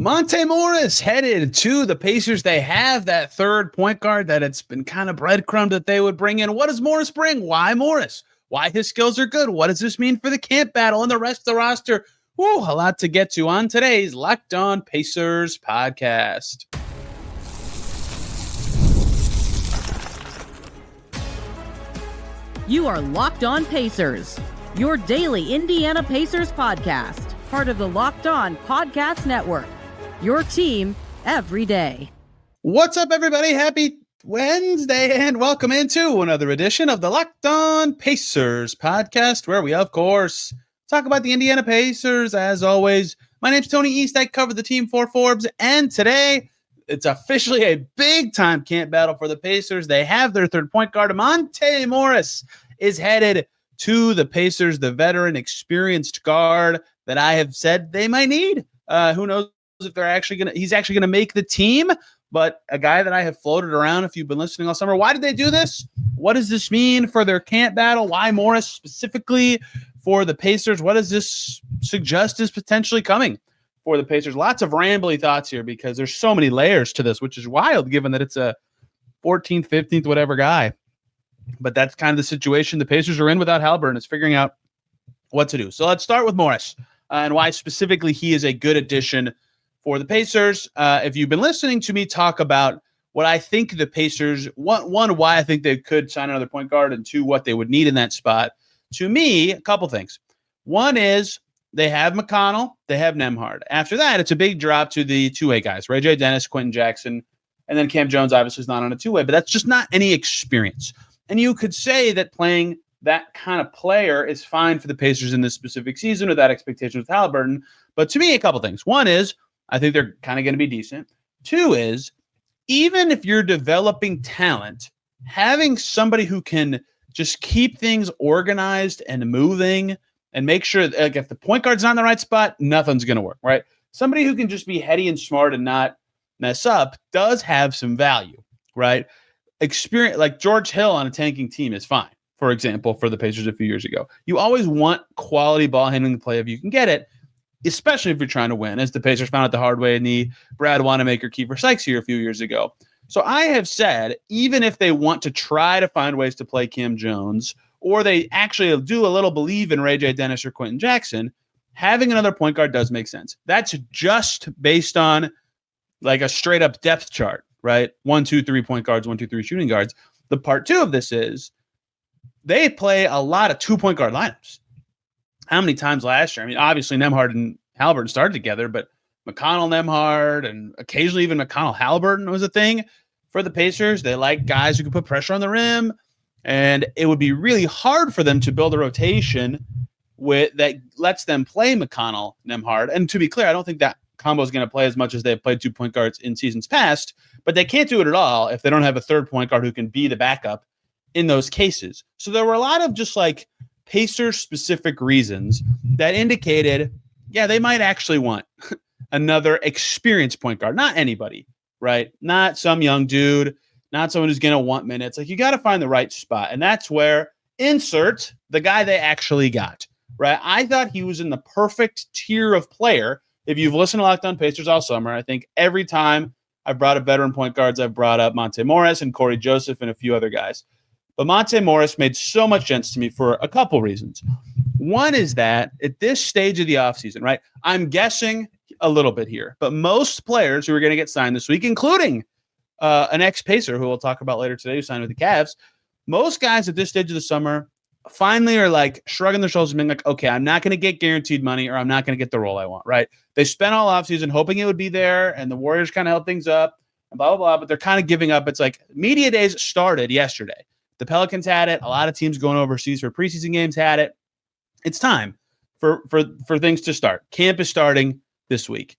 Monte Morris headed to the Pacers. They have that third point guard that it's been kind of breadcrumbed that they would bring in. What does Morris bring? Why Morris? Why his skills are good? What does this mean for the camp battle and the rest of the roster? Woo, a lot to get to on today's Locked On Pacers podcast. You are Locked On Pacers, your daily Indiana Pacers podcast, part of the Locked On Podcast Network. Your team every day. What's up, everybody? Happy Wednesday and welcome into another edition of the Locked On Pacers podcast, where we, of course, talk about the Indiana Pacers. As always, my name's Tony East. I cover the team for Forbes, and today it's officially a big-time camp battle for the Pacers. They have their third point guard. Monte Morris is headed to the Pacers, the veteran, experienced guard that I have said they might need. Who knows if he's actually gonna make the team, but a guy that I have floated around if you've been listening all summer. Why did they do this? What does this mean for their camp battle? Why Morris specifically for the Pacers? What does this suggest is potentially coming for the Pacers? Lots of rambly thoughts here because there's so many layers to this, which is wild given that it's a 14th, 15th, whatever guy. But that's kind of the situation the Pacers are in without Haliburton. It's figuring out what to do. So let's start with Morris and why specifically he is a good addition for the Pacers. If you've been listening to me talk about what I think the Pacers, one, why I think they could sign another point guard, and two, what they would need in that spot. To me, a couple things. One is they have McConnell, they have Nembhard. After that, it's a big drop to the two-way guys, Ray J. Dennis, Quentin Jackson, and then Cam Jones obviously is not on a two-way, but that's just not any experience. And you could say that playing that kind of player is fine for the Pacers in this specific season without expectation with Haliburton. But to me, a couple things. One is I think they're kind of going to be decent. Two is even if you're developing talent, having somebody who can just keep things organized and moving and make sure like if the point guard's not in the right spot, nothing's going to work, right? Somebody who can just be heady and smart and not mess up does have some value, right? Experience like George Hill on a tanking team is fine, for example, for the Pacers a few years ago. You always want quality ball handling play if you can get it, especially if you're trying to win, as the Pacers found out the hard way in the Brad Wanamaker, Kiefer Sykes here a few years ago. So I have said, even if they want to try to find ways to play Cam Jones, or they actually do a little believe in Ray J. Dennis or Quentin Jackson, having another point guard does make sense. That's just based on like a straight up depth chart, right? 1, 2, 3 point guards, 1, 2, 3 shooting guards. The part two of this is they play a lot of 2-point guard lineups. How many times last year? I mean, obviously Nembhard and Haliburton started together, but McConnell, Nembhard, and occasionally even McConnell, Haliburton was a thing for the Pacers. They like guys who can put pressure on the rim, and it would be really hard for them to build a rotation with that lets them play McConnell, Nembhard. And to be clear, I don't think that combo is going to play as much as they've played 2-point guards in seasons past, but they can't do it at all if they don't have a third point guard who can be the backup in those cases. So there were a lot of just like Pacer-specific reasons that indicated, yeah, they might actually want another experienced point guard. Not anybody, right? Not some young dude, not someone who's going to want minutes. Like, you got to find the right spot. And that's where insert the guy they actually got, right? I thought he was in the perfect tier of player. If you've listened to Locked On Pacers all summer, I think every time I've brought up veteran point guards, I've brought up Monte Morris and Corey Joseph and a few other guys. But Monte Morris made so much sense to me for a couple reasons. One is that at this stage of the offseason, right, I'm guessing a little bit here, but most players who are going to get signed this week, including an ex-Pacer who we'll talk about later today who signed with the Cavs, most guys at this stage of the summer finally are like shrugging their shoulders and being like, okay, I'm not going to get guaranteed money or I'm not going to get the role I want, right? They spent all offseason hoping it would be there and the Warriors kind of held things up and blah, blah, blah, but they're kind of giving up. It's like media days started yesterday. The Pelicans had it. A lot of teams going overseas for preseason games had it. It's time for things to start. Camp is starting this week.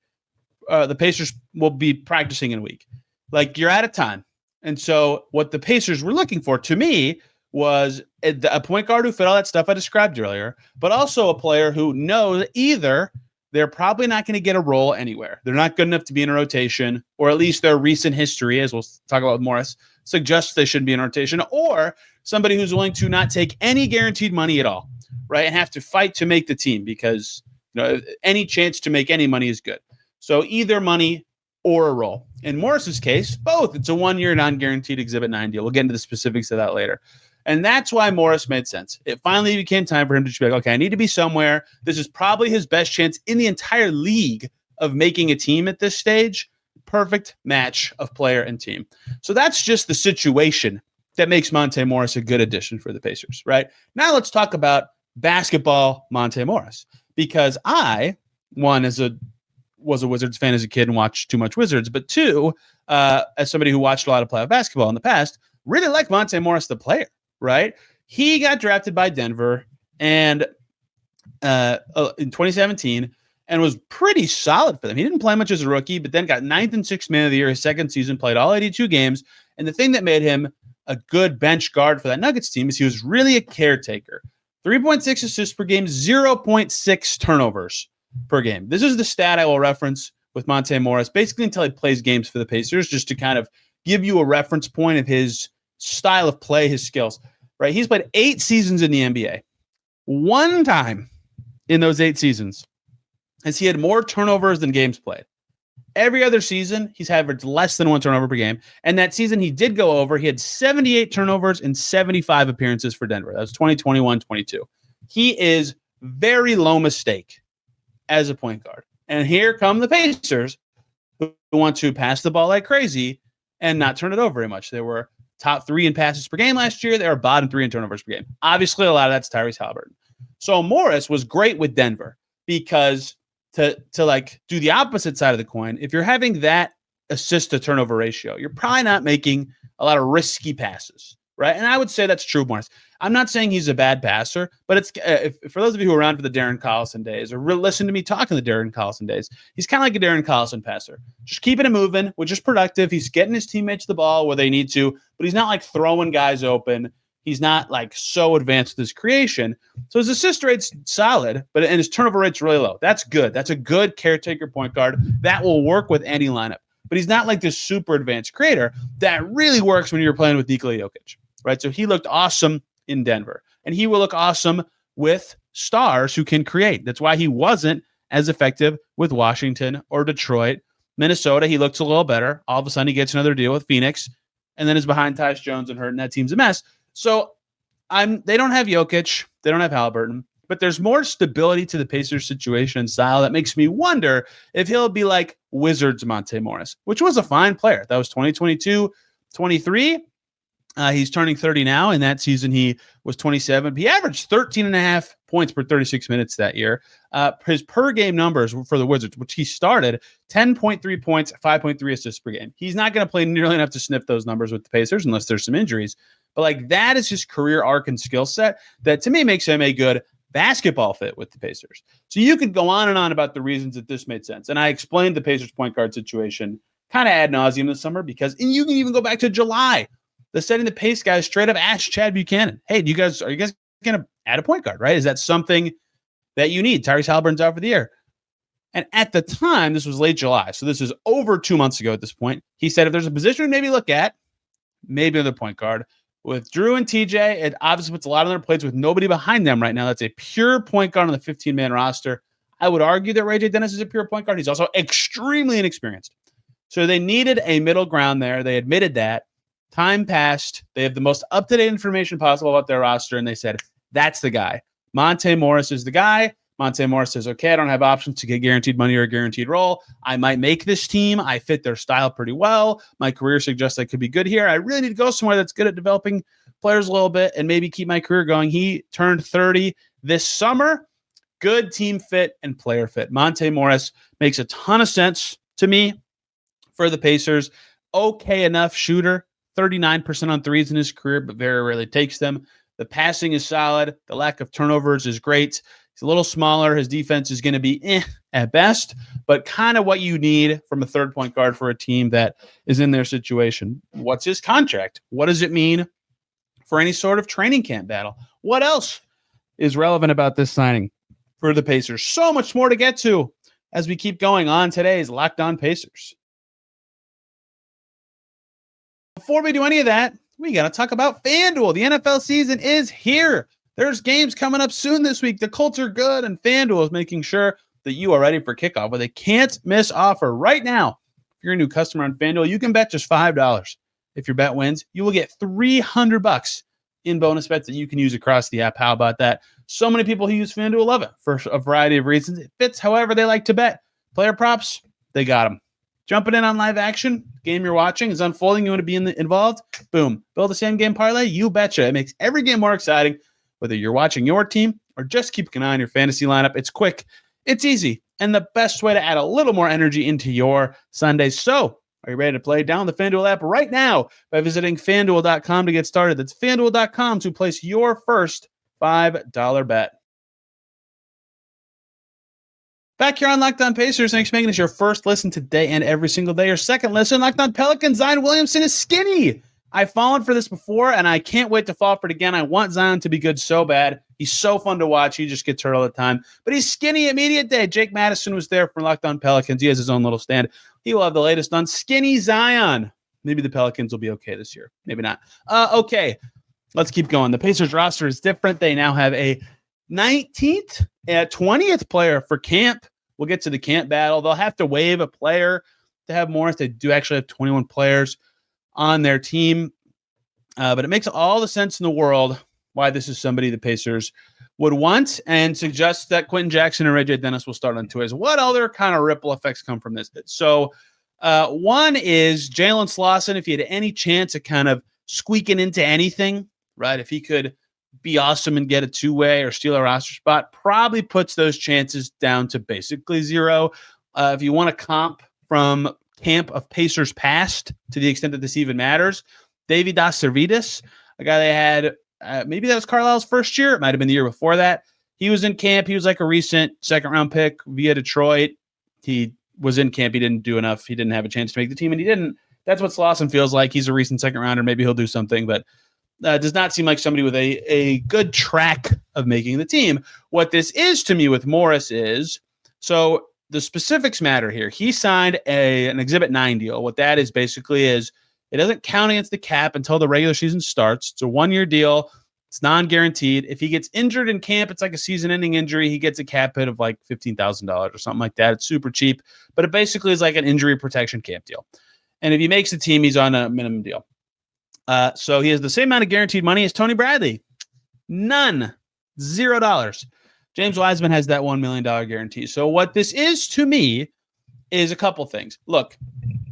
The Pacers will be practicing in a week. Like, you're out of time. And so what the Pacers were looking for, to me, was a point guard who fit all that stuff I described earlier, but also a player who knows either they're probably not going to get a role anywhere. They're not good enough to be in a rotation, or at least their recent history, as we'll talk about with Morris, suggests they shouldn't be in rotation, or somebody who's willing to not take any guaranteed money at all, right? And have to fight to make the team because, you know, any chance to make any money is good. So either money or a roll. In Morris's case, both. It's a 1-year non-guaranteed Exhibit 9 deal. We'll get into the specifics of that later. And that's why Morris made sense. It finally became time for him to just be like, okay, I need to be somewhere. This is probably his best chance in the entire league of making a team at this stage. Perfect match of player and team. So that's just the situation that makes Monte Morris a good addition for the Pacers, right? Now let's talk about basketball Monte Morris, because I, one, was a Wizards fan as a kid and watched too much Wizards, but two, as somebody who watched a lot of playoff basketball in the past, really like Monte Morris, the player, right? He got drafted by Denver and in 2017 and was pretty solid for them. He didn't play much as a rookie, but then got 9th and 6th man of the year his second season, played all 82 games. And the thing that made him a good bench guard for that Nuggets team is he was really a caretaker. 3.6 assists per game, 0.6 turnovers per game. This is the stat I will reference with Monte Morris, basically until he plays games for the Pacers, just to kind of give you a reference point of his style of play, his skills, right? He's played 8 seasons in the NBA. One time in those 8 seasons has he had more turnovers than games played. Every other season, he's averaged less than 1 turnover per game. And that season he did go over. He had 78 turnovers in 75 appearances for Denver. That was 2021-22. He is very low mistake as a point guard. And here come the Pacers, who want to pass the ball like crazy and not turn it over very much. They were top 3 in passes per game last year. They were bottom 3 in turnovers per game. Obviously, a lot of that's Tyrese Haliburton. So Morris was great with Denver because to like do the opposite side of the coin, if you're having that assist to turnover ratio, you're probably not making a lot of risky passes, right? And I would say that's true of Morris. I'm not saying he's a bad passer, but it's for those of you who were around for the Darren Collison days or listen to me talking the Darren Collison days, he's kind of like a Darren Collison passer, just keeping it moving, which is productive. He's getting his teammates the ball where they need to, but he's not like throwing guys open. He's not like so advanced with his creation. So his assist rate's solid, and his turnover rate's really low. That's good. That's a good caretaker point guard. That will work with any lineup. But he's not like this super advanced creator that really works when you're playing with Nikola Jokic, right? So he looked awesome in Denver, and he will look awesome with stars who can create. That's why he wasn't as effective with Washington or Detroit. Minnesota, he looks a little better. All of a sudden, he gets another deal with Phoenix, and then is behind Tyus Jones and hurt, and that team's a mess. So they don't have Jokic, they don't have Haliburton, but there's more stability to the Pacers situation and style that makes me wonder if he'll be like Wizards Monte Morris, which was a fine player. That was 2022, 23. He's turning 30 now. In that season, he was 27. He averaged 13.5 points per 36 minutes that year. His per game numbers for the Wizards, which he started, 10.3 points, 5.3 assists per game. He's not going to play nearly enough to sniff those numbers with the Pacers unless there's some injuries. But like that is his career arc and skill set that to me makes him a good basketball fit with the Pacers. So you could go on and on about the reasons that this made sense. And I explained the Pacers point guard situation kind of ad nauseum this summer because, and you can even go back to July. The setting the pace guys straight up asked Chad Buchanan, hey, are you guys going to add a point guard, right? Is that something that you need? Tyrese Haliburton's out for the year. And at the time, this was late July. So this is over 2 months ago at this point. He said, if there's a position we maybe look at, maybe another point guard. With Drew and TJ, it obviously puts a lot on their plates with nobody behind them right now. That's a pure point guard on the 15-man roster. I would argue that Ray J. Dennis is a pure point guard. He's also extremely inexperienced. So they needed a middle ground there. They admitted that. Time passed. They have the most up-to-date information possible about their roster, and they said, that's the guy. Monte Morris is the guy. Monte Morris says, okay, I don't have options to get guaranteed money or a guaranteed role. I might make this team. I fit their style pretty well. My career suggests I could be good here. I really need to go somewhere that's good at developing players a little bit and maybe keep my career going. He turned 30 this summer. Good team fit and player fit. Monte Morris makes a ton of sense to me for the Pacers. Okay enough shooter. 39% on threes in his career, but very rarely takes them. The passing is solid. The lack of turnovers is great. He's a little smaller. His defense is going to be at best, but kind of what you need from a third point guard for a team that is in their situation. What's his contract? What does it mean for any sort of training camp battle? What else is relevant about this signing for the Pacers? So much more to get to as we keep going on today's Locked On Pacers. Before we do any of that, we got to talk about FanDuel. The NFL season is here. There's games coming up soon this week. The Colts are good, and FanDuel is making sure that you are ready for kickoff with a can't-miss offer right now. If you're a new customer on FanDuel, you can bet just $5. If your bet wins, you will get $300 in bonus bets that you can use across the app. How about that? So many people who use FanDuel love it for a variety of reasons. It fits however they like to bet. Player props, they got them. Jumping in on live action, game you're watching is unfolding. You want to be involved? Boom. Build a same game parlay? You betcha. It makes every game more exciting, whether you're watching your team or just keeping an eye on your fantasy lineup. It's quick, it's easy, and the best way to add a little more energy into your Sundays. So, are you ready to play? Download the FanDuel app right now by visiting FanDuel.com to get started. That's FanDuel.com to place your first $5 bet. Back here on Locked On Pacers, thanks for making this your first listen today and every single day. Your second listen, Locked On Pelicans, Zion Williamson is skinny. I've fallen for this before, and I can't wait to fall for it again. I want Zion to be good so bad. He's so fun to watch. He just gets hurt all the time. But he's skinny immediate day. Jake Madison was there for Locked On Pelicans. He has his own little stand. He will have the latest on skinny Zion. Maybe the Pelicans will be okay this year. Maybe not. Okay, let's keep going. The Pacers roster is different. They now have a 19th and 20th player for camp. We'll get to the camp battle. They'll have to waive a player to have Morris. They do actually have 21 players on their team. But it makes all the sense in the world why this is somebody the Pacers would want, and suggests that Quentin Jackson and Ray J. Dennis will start on two ways. What other kind of ripple effects come from this? So one is Jalen Slauson, if he had any chance of kind of squeaking into anything, right? If he could be awesome and get a two-way or steal a roster spot, probably puts those chances down to basically zero. If you want to comp from camp of Pacers past, to the extent that this even matters, Davy Das Servitas, a guy they had, maybe that was Carlisle's first year. It might have been the year before that. He was in camp. He was like a recent second-round pick via Detroit. He was in camp. He didn't do enough. He didn't have a chance to make the team, and he didn't. That's what Slauson feels like. He's a recent second-rounder. Maybe he'll do something, but does not seem like somebody with a good track of making the team. What this is to me with Morris is, so the specifics matter here. He signed an Exhibit 9 deal. What that is basically is it doesn't count against the cap until the regular season starts. It's a one-year deal. It's non-guaranteed. If he gets injured in camp, it's like a season-ending injury. He gets a cap hit of like $15,000 or something like that. It's super cheap, but it basically is like an injury protection camp deal. And if he makes the team, he's on a minimum deal. So he has the same amount of guaranteed money as Tony Bradley. None. $0. James Wiseman has that $1 million guarantee. So what this is to me is a couple things. Look,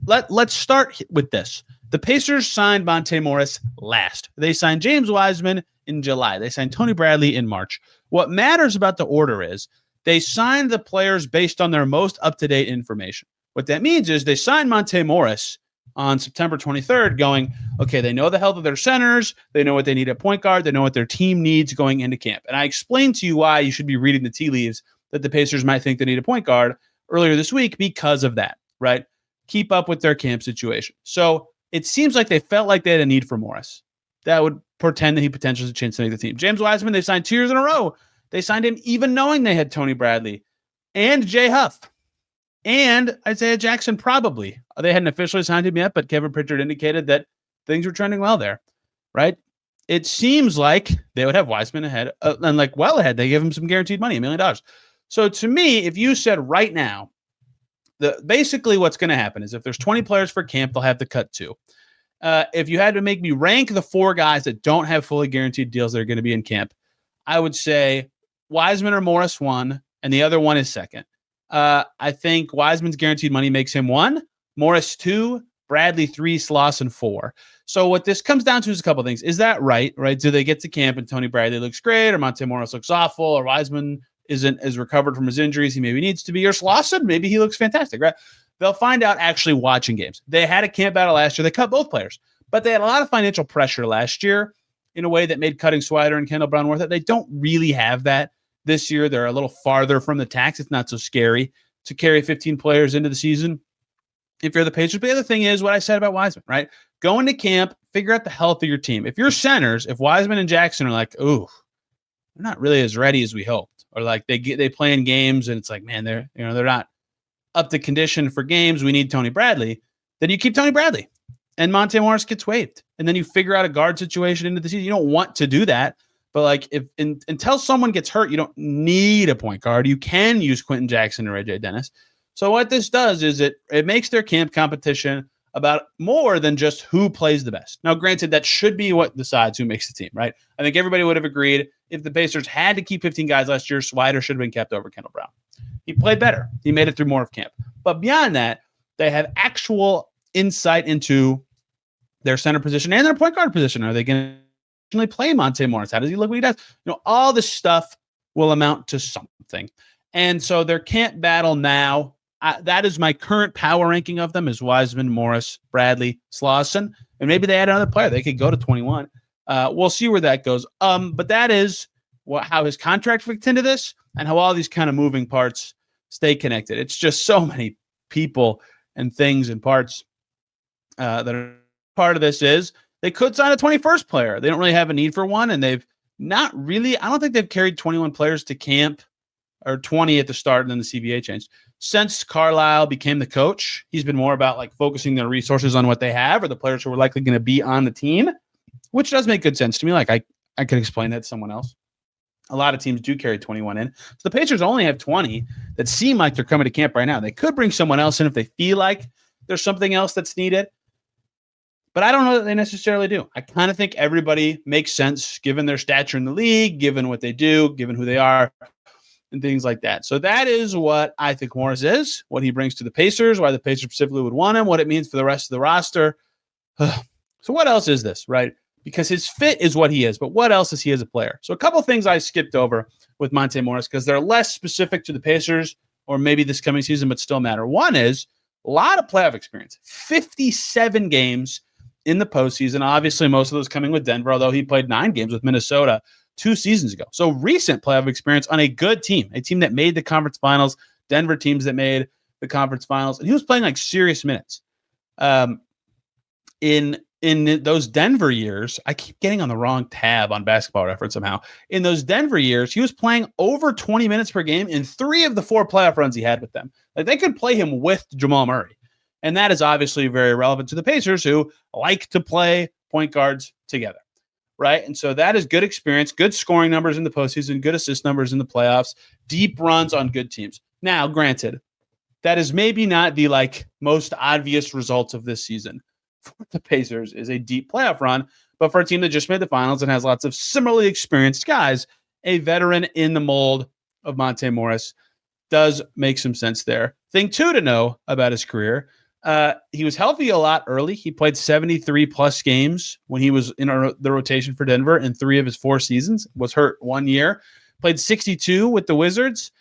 let's start with this. The Pacers signed Monte Morris last. They signed James Wiseman in July. They signed Tony Bradley in March. What matters about the order is they signed the players based on their most up-to-date information. What that means is they signed Monte Morris on September 23rd going, okay, they know the health of their centers. They know what they need at point guard. They know what their team needs going into camp. And I explained to you why you should be reading the tea leaves that the Pacers might think they need a point guard earlier this week because of that, right? Keep up with their camp situation. So it seems like they felt like they had a need for Morris. That would portend that he potentially has a chance to make the team. James Wiseman, they signed 2 years in a row. They signed him even knowing they had Tony Bradley and Jay Huff. And Isaiah Jackson, probably. They hadn't officially signed him yet, but Kevin Pritchard indicated that things were trending well there, right? It seems like they would have Wiseman ahead, and like well ahead. They give him some guaranteed money, $1 million. So to me, if you said right now, basically what's going to happen is if there's 20 players for camp, they'll have to cut 2. If you had to make me rank the 4 guys that don't have fully guaranteed deals that are going to be in camp, I would say Wiseman or Morris 1, and the other one is 2nd. I think Wiseman's guaranteed money makes him 1, Morris 2, Bradley 3, Slauson 4. So what this comes down to is a couple of things. Is that right? Do they get to camp and Tony Bradley looks great, or Monte Morris looks awful, or Wiseman isn't as recovered from his injuries he maybe needs to be, or Slauson, maybe he looks fantastic, right? They'll find out actually watching games. They had a camp battle last year. They cut both players, but they had a lot of financial pressure last year in a way that made cutting Swider and Kendall Brown worth it. They don't really have that this year. They're a little farther from the tax. It's not so scary to carry 15 players into the season if you're the Pacers. But the other thing is what I said about Wiseman, right? Go into camp, figure out the health of your team. If your centers, if Wiseman and Jackson are like, ooh, they're not really as ready as we hoped, or like they play in games and it's like, man, they're not up to condition for games. We need Tony Bradley. Then you keep Tony Bradley and Monte Morris gets waived. And then you figure out a guard situation into the season. You don't want to do that, But like until someone gets hurt, you don't need a point guard. You can use Quentin Jackson or AJ Dennis. So what this does is it makes their camp competition about more than just who plays the best. Now, granted, that should be what decides who makes the team, right? I think everybody would have agreed if the Pacers had to keep 15 guys last year, Swider should have been kept over Kendall Brown. He played better. He made it through more of camp. But beyond that, they have actual insight into their center position and their point guard position. Are they going to play Monte Morris? How does he look when he does? All this stuff will amount to something. And so their camp battle now, that is my current power ranking of them, is Wiseman, Morris, Bradley, Slauson. And maybe they add another player. They could go to 21. We'll see where that goes. But that is how his contract fits into this and how all these kind of moving parts stay connected. It's just so many people and things and parts that are part of this. Is they could sign a 21st player. They don't really have a need for one, and they've not really, I don't think they've carried 21 players to camp, or 20 at the start, and then the CBA changed. Since Carlisle became the coach, he's been more about like focusing their resources on what they have or the players who are likely going to be on the team, which does make good sense to me. Like I could explain that to someone else. A lot of teams do carry 21 in. So the Pacers only have 20 that seem like they're coming to camp right now. They could bring someone else in if they feel like there's something else that's needed. But I don't know that they necessarily do. I kind of think everybody makes sense given their stature in the league, given what they do, given who they are, and things like that. So that is what I think Morris is, what he brings to the Pacers, why the Pacers specifically would want him, what it means for the rest of the roster. So what else is this, right? Because his fit is what he is, but what else is he as a player? So a couple things I skipped over with Monte Morris because they're less specific to the Pacers or maybe this coming season, but still matter. One is a lot of playoff experience, 57 games in the postseason. Obviously, most of those coming with Denver, although he played 9 games with Minnesota 2 seasons ago. So recent playoff experience on a good team, a team that made the conference finals, Denver teams that made the conference finals. And he was playing like serious minutes. In those Denver years, I keep getting on the wrong tab on Basketball Reference somehow. In those Denver years, he was playing over 20 minutes per game in 3 of the 4 playoff runs he had with them. Like they could play him with Jamal Murray. And that is obviously very relevant to the Pacers, who like to play point guards together, right? And so that is good experience, good scoring numbers in the postseason, good assist numbers in the playoffs, deep runs on good teams. Now, granted, that is maybe not the like most obvious results of this season for the Pacers is a deep playoff run, but for a team that just made the finals and has lots of similarly experienced guys, a veteran in the mold of Monte Morris does make some sense there. Thing 2 to know about his career, he was healthy a lot early. He played 73 plus games when he was in the rotation for Denver in 3 of his 4 seasons, was hurt 1 year, played 62 with the Wizards.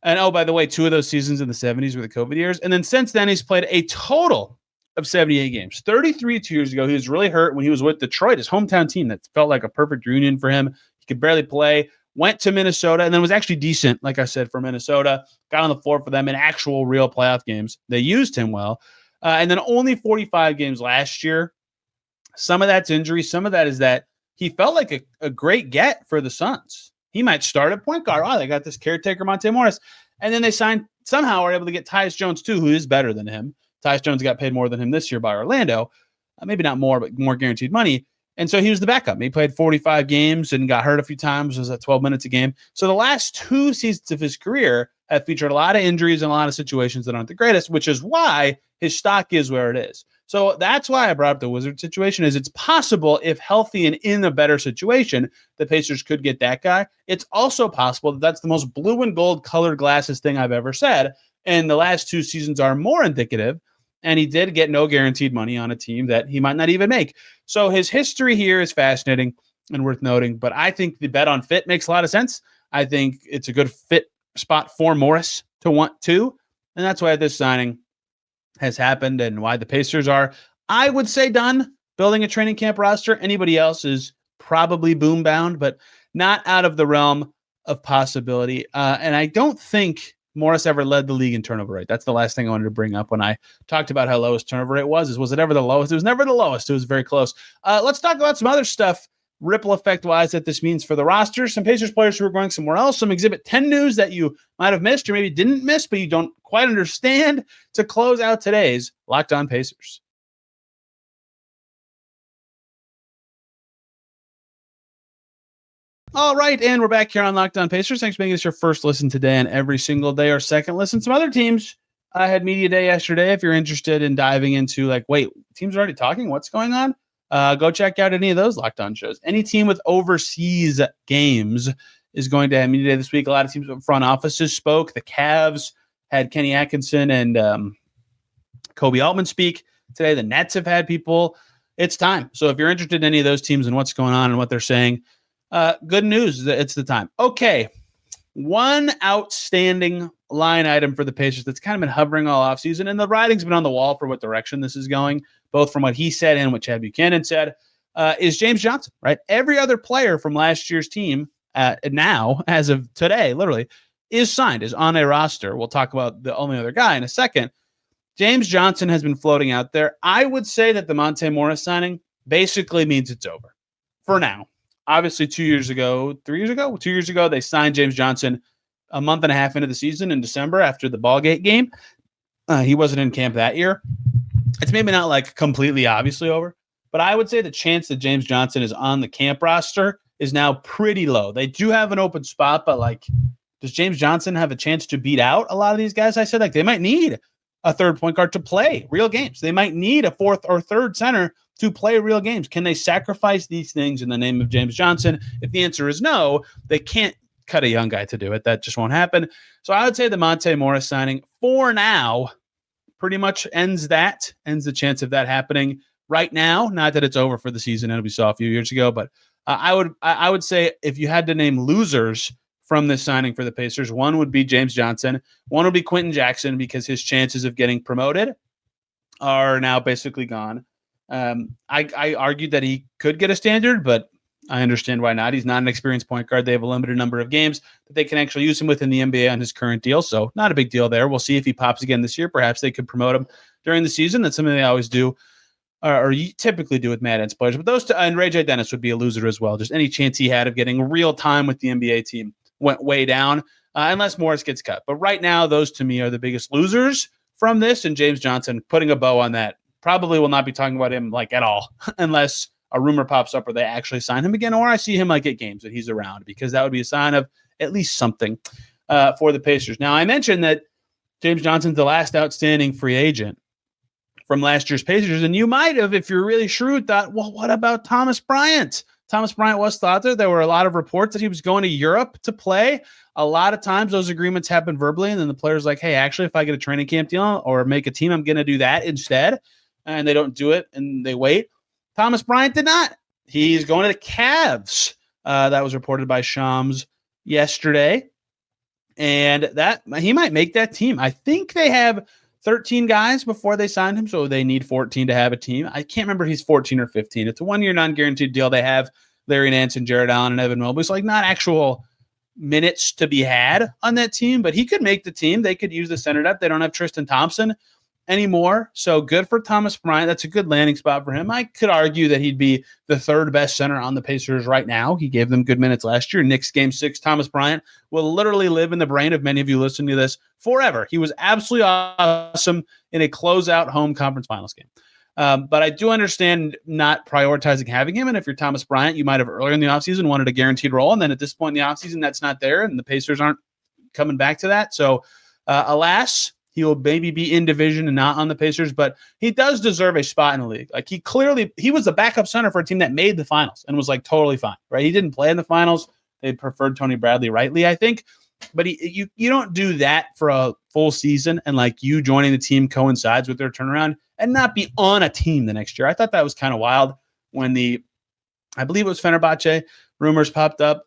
And oh, by the way, 2 of those seasons in the 70s were the COVID years. And then since then, he's played a total of 78 games. 33 2 years ago, he was really hurt when he was with Detroit, his hometown team that felt like a perfect reunion for him. He could barely play, went to Minnesota, and then was actually decent, like I said, for Minnesota. Got on the floor for them in actual real playoff games. They used him well. And then only 45 games last year. Some of that's injury. Some of that is that he felt like a great get for the Suns. He might start at point guard. Oh, they got this caretaker, Monte Morris. And then they somehow are able to get Tyus Jones, too, who is better than him. Tyus Jones got paid more than him this year by Orlando. Maybe not more, but more guaranteed money. And so he was the backup. He played 45 games and got hurt a few times. It was at 12 minutes a game. So the last 2 seasons of his career have featured a lot of injuries and a lot of situations that aren't the greatest, which is why his stock is where it is. So that's why I brought up the Wizards situation, is it's possible if healthy and in a better situation, the Pacers could get that guy. It's also possible that that's the most blue and gold colored glasses thing I've ever said. And the last 2 seasons are more indicative. And he did get no guaranteed money on a team that he might not even make. So his history here is fascinating and worth noting. But I think the bet on fit makes a lot of sense. I think it's a good fit spot for Morris to want to. And that's why this signing has happened and why the Pacers are, I would say, done building a training camp roster. Anybody else is probably boom bound, but not out of the realm of possibility. And I don't think Morris ever led the league in turnover rate. That's the last thing I wanted to bring up when I talked about how low his turnover rate was. Was it ever the lowest? It was never the lowest. It was very close. Let's talk about some other stuff, ripple effect wise, that this means for the roster. Some Pacers players who are going somewhere else. Some Exhibit 10 news that you might have missed or maybe didn't miss, but you don't quite understand, to close out today's Locked On Pacers. All right, and we're back here on Locked On Pacers. Thanks for making this your first listen today and every single day or second listen. Some other teams had media day yesterday. If you're interested in diving into wait, teams are already talking? What's going on? Go check out any of those Locked On shows. Any team with overseas games is going to have media day this week. A lot of teams with front offices spoke. The Cavs had Kenny Atkinson and Kobe Altman speak today. The Nets have had people. It's time. So if you're interested in any of those teams and what's going on and what they're saying, good news. It's the time. Okay. One outstanding line item for the Pacers that's kind of been hovering all offseason, and the writing's been on the wall for what direction this is going, both from what he said and what Chad Buchanan said, is James Johnson, right? Every other player from last year's team now, as of today, literally, is signed, is on a roster. We'll talk about the only other guy in a second. James Johnson has been floating out there. I would say that the Monte Morris signing basically means it's over for now. Obviously, 2 years ago, they signed James Johnson a month and a half into the season in December after the Ballgate game. He wasn't in camp that year. It's maybe not completely obviously over, but I would say the chance that James Johnson is on the camp roster is now pretty low. They do have an open spot, but does James Johnson have a chance to beat out a lot of these guys? I said they might need a third point guard to play real games. They might need a fourth or third center to play real games. Can they sacrifice these things in the name of James Johnson? If the answer is no, they can't cut a young guy to do it. That just won't happen. So I would say the Monte Morris signing for now pretty much ends the chance of that happening right now. Not that it's over for the season, as we saw a few years ago, but I would say if you had to name losers from this signing for the Pacers, one would be James Johnson, one would be Quentin Jackson, because his chances of getting promoted are now basically gone. I argued that he could get a standard, but I understand why not. He's not an experienced point guard. They have a limited number of games that they can actually use him with in the NBA on his current deal, so not a big deal there. We'll see if he pops again this year. Perhaps they could promote him during the season. That's something they always do, or you typically do with Mad Ants players. But those two, and Ray J. Dennis would be a loser as well. Just any chance he had of getting real time with the NBA team went way down, unless Morris gets cut. But right now, those to me are the biggest losers from this, and James Johnson putting a bow on that. Probably will not be talking about him at all unless a rumor pops up or they actually sign him again, or I see him at games that he's around, because that would be a sign of at least something for the Pacers. Now, I mentioned that James Johnson's the last outstanding free agent from last year's Pacers, and you might have, if you're really shrewd, thought, well, what about Thomas Bryant? Thomas Bryant was thought there. There were a lot of reports that he was going to Europe to play. A lot of times those agreements happen verbally, and then the player's like, hey, actually, if I get a training camp deal or make a team, I'm going to do that instead. And they don't do it, and they wait. Thomas Bryant did not. He's going to the Cavs. That was reported by Shams yesterday. And that he might make that team. I think they have 13 guys before they signed him, so they need 14 to have a team. I can't remember if he's 14 or 15. It's a one-year non-guaranteed deal. They have Larry Nance and Jared Allen and Evan Mobley. It's not actual minutes to be had on that team, but he could make the team. They could use the center depth. They don't have Tristan Thompson anymore. So good for Thomas Bryant. That's a good landing spot for him. I could argue that he'd be the third best center on the Pacers right now. He gave them good minutes last year. Knicks game 6, Thomas Bryant will literally live in the brain of many of you listening to this forever. He was absolutely awesome in a closeout home conference finals game. But I do understand not prioritizing having him. And if you're Thomas Bryant, you might have earlier in the offseason wanted a guaranteed role. And then at this point in the offseason, that's not there. And the Pacers aren't coming back to that. So alas, he will maybe be in division and not on the Pacers, but he does deserve a spot in the league. He was the backup center for a team that made the finals and was totally fine, right? He didn't play in the finals. They preferred Tony Bradley rightly, I think. But you don't do that for a full season, and you joining the team coincides with their turnaround and not be on a team the next year. I thought that was kind of wild when I believe it was Fenerbahce rumors popped up.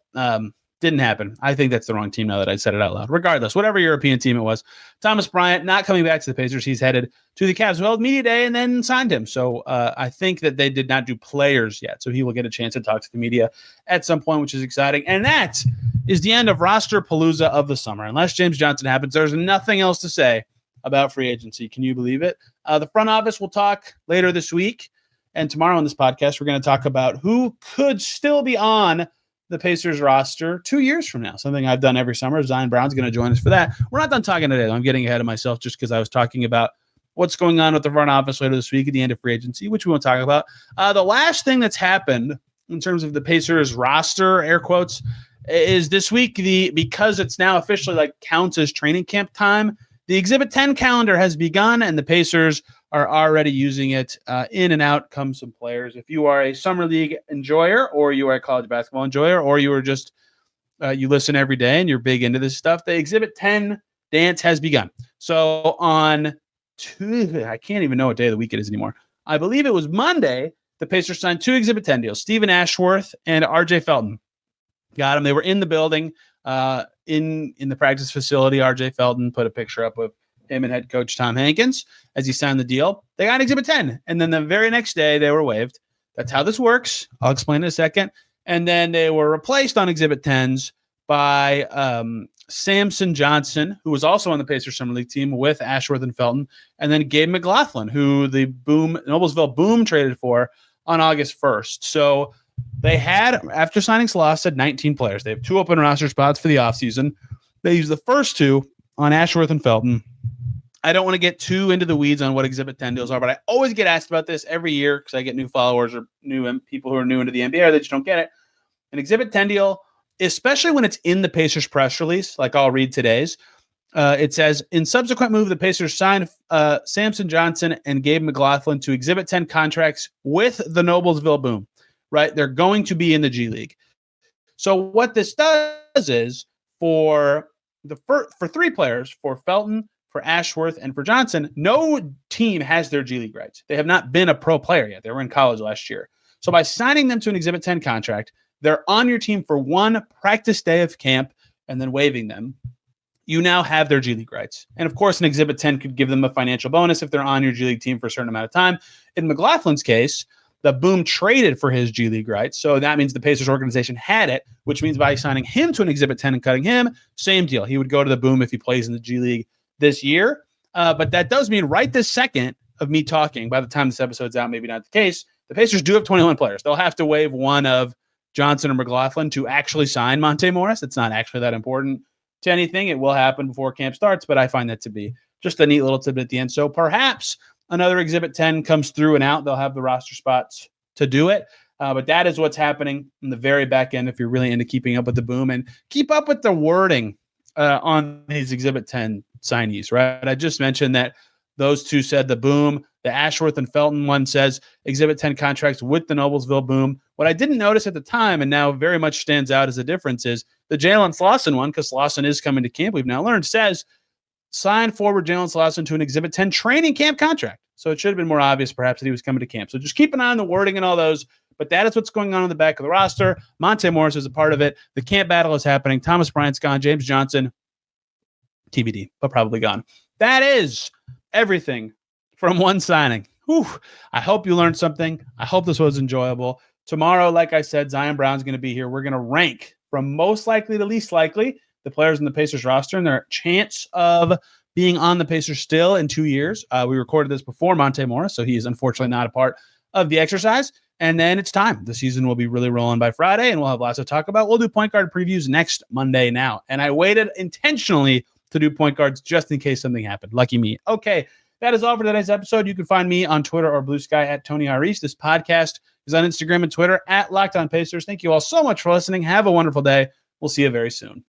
Didn't happen. I think that's the wrong team now that I said it out loud. Regardless, whatever European team it was, Thomas Bryant not coming back to the Pacers. He's headed to the Cavs. Well, media day and then signed him. So I think that they did not do players yet. So he will get a chance to talk to the media at some point, which is exciting. And that is the end of roster palooza of the summer. Unless James Johnson happens, there's nothing else to say about free agency. Can you believe it? The front office will talk later this week. And tomorrow on this podcast, we're going to talk about who could still be on the Pacers roster 2 years from now, something I've done every summer. Zion Brown's going to join us for that. We're not done talking today, though. I'm getting ahead of myself just because I was talking about what's going on with the front office later this week at the end of free agency, which we won't talk about. The last thing that's happened in terms of the Pacers roster, air quotes, is this week because it's now officially like counts as training camp time. The Exhibit 10 calendar has begun, and the Pacers are already using it. In and out come some players. If you are a summer league enjoyer, or you are a college basketball enjoyer, or you are just you listen every day and you're big into this stuff, the Exhibit 10 dance has begun. So on Tuesday, I can't even know what day of the week it is anymore. I believe it was Monday, the Pacers signed 2 Exhibit 10 deals, Stephen Ashworth and RJ Felton. Got them. They were in the building, in the practice facility. RJ Felton put a picture up of him and head coach Tom Hankins as he signed the deal. They got Exhibit 10. And then the very next day, they were waived. That's how this works. I'll explain in a second. And then they were replaced on Exhibit 10s by Samson Johnson, who was also on the Pacers Summer League team with Ashworth and Felton, and then Gabe McLaughlin, who the Noblesville Boom traded for on August 1st. So they had, after signing Sloss, said 19 players. They have 2 open roster spots for the offseason. They used the first 2 on Ashworth and Felton. I don't want to get too into the weeds on what Exhibit 10 deals are, but I always get asked about this every year because I get new followers or new people who are new into the NBA or they just don't get it. An Exhibit 10 deal, especially when it's in the Pacers press release, like I'll read today's, it says, in subsequent move, the Pacers signed Samson Johnson and Gabe McLaughlin to Exhibit 10 contracts with the Noblesville Boom. Right? They're going to be in the G League. So what this does is for 3 players, for Felton, for Ashworth, and for Johnson, no team has their G League rights. They have not been a pro player yet. They were in college last year. So by signing them to an Exhibit 10 contract, they're on your team for 1 practice day of camp and then waiving them. You now have their G League rights. And of course, an Exhibit 10 could give them a financial bonus if they're on your G League team for a certain amount of time. In McLaughlin's case, the Boom traded for his G League rights. So that means the Pacers organization had it, which means by signing him to an Exhibit 10 and cutting him, same deal. He would go to the Boom if he plays in the G League this year. But that does mean right this second of me talking, by the time this episode's out, maybe not the case, the Pacers do have 21 players. They'll have to waive one of Johnson or McLaughlin to actually sign Monte Morris. It's not actually that important to anything. It will happen before camp starts, but I find that to be just a neat little tidbit at the end. So perhaps another Exhibit 10 comes through and out. They'll have the roster spots to do it. But that is what's happening in the very back end if you're really into keeping up with the Boom and keep up with the wording on these Exhibit 10 signees, right? I just mentioned that those 2 said the Boom. The Ashworth and Felton one says Exhibit 10 contracts with the Noblesville Boom. What I didn't notice at the time and now very much stands out as a difference is the Jalen Slauson one, because Slauson is coming to camp, we've now learned, says sign forward Jalen Slauson to an Exhibit 10 training camp contract. So it should have been more obvious, perhaps, that he was coming to camp. So just keep an eye on the wording and all those. But that is what's going on the back of the roster. Monte Morris is a part of it. The camp battle is happening. Thomas Bryant's gone. James Johnson, TBD, but probably gone. That is everything from one signing. Whew. I hope you learned something. I hope this was enjoyable. Tomorrow, like I said, Zion Brown's going to be here. We're going to rank from most likely to least likely the players in the Pacers roster and their chance of being on the Pacers still in 2 years. We recorded this before Monte Morris, so he is unfortunately not a part of the exercise. And then it's time. The season will be really rolling by Friday, and we'll have lots to talk about. We'll do point guard previews next Monday now. And I waited intentionally to do point guards just in case something happened. Lucky me. Okay, that is all for today's episode. You can find me on Twitter or Blue Sky at Tony Tyrese. This podcast is on Instagram and Twitter at Locked On Pacers. Thank you all so much for listening. Have a wonderful day. We'll see you very soon.